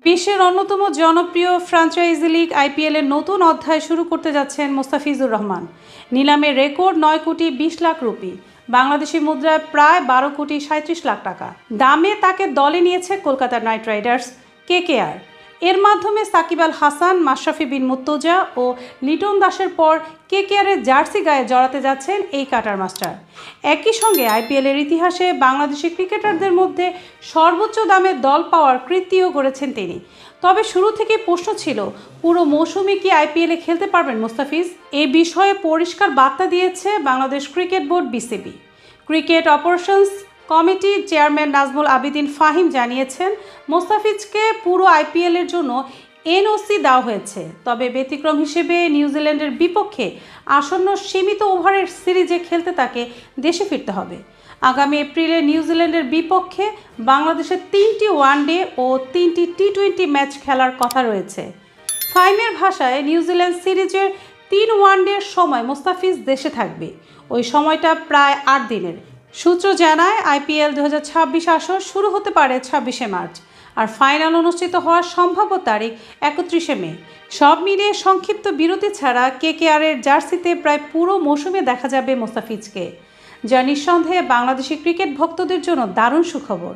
বিশ্বের অন্যতম জনপ্রিয় ফ্র্যাঞ্চাইজি লিগ আইপিএলের নতুন অধ্যায় শুরু করতে যাচ্ছেন মোস্তাফিজুর রহমান। নিলামে রেকর্ড 9 কোটি 20 লাখ রুপি, বাংলাদেশি মুদ্রায় প্রায় 12 কোটি 37 লাখ টাকা দামে তাকে দলে নিয়েছে কলকাতা নাইট রাইডার্স কেকেআর। এর মাধ্যমে সাকিব আল হাসান, মাশরাফি বিন মুর্তজা ও লিটন দাসের পর কেকেআরের জার্সি গায়ে জড়াতে যাচ্ছেন এই কাটার মাস্টার। একই সঙ্গে আইপিএলের ইতিহাসে বাংলাদেশি ক্রিকেটারদের মধ্যে সর্বোচ্চ দামে দল পাওয়ার কৃতিও করেছেন তিনি। তবে শুরু থেকে প্রশ্ন ছিল, পুরো মৌসুমে কি আইপিএলে খেলতে পারবেন মোস্তাফিজ? এই বিষয়ে পরিষ্কার বার্তা দিয়েছে Bangladesh cricket board BCB. Cricket operations কমিটির চেয়ারম্যান নাজমুল আবেদিন ফাহিম জানিয়েছেন, মোস্তাফিজকে পুরো আইপিএলের জন্য এনওসি দেওয়া হয়েছে। তবে ব্যতিক্রম হিসেবে নিউজিল্যান্ডের বিপক্ষে আসন্ন সীমিত ওভারের সিরিজে খেলতে তাকে দেশে ফিরতে হবে। আগামী এপ্রিলে নিউজিল্যান্ডের বিপক্ষে বাংলাদেশের 3টি ওয়ানডে ও 3টি টি-20 ম্যাচ খেলার কথা রয়েছে। ফাহিমের ভাষায়, নিউজিল্যান্ড সিরিজের 3 ওয়ানডের সময় মোস্তাফিজ দেশে থাকবে। ওই সময়টা প্রায় 8 দিনের। সূত্র জানায়, আইপিএল 2026 আসর শুরু হতে পারে 26শে মার্চ, আর ফাইনাল অনুষ্ঠিত হওয়ার সম্ভাব্য তারিখ 31শে মে। সব মিলিয়ে সংক্ষিপ্ত বিরতি ছাড়া কেকেআরের জার্সিতে প্রায় পুরো মৌসুমে দেখা যাবে মোস্তাফিজকে, যা নিঃসন্দেহে বাংলাদেশি ক্রিকেট ভক্তদের জন্য দারুণ সুখবর।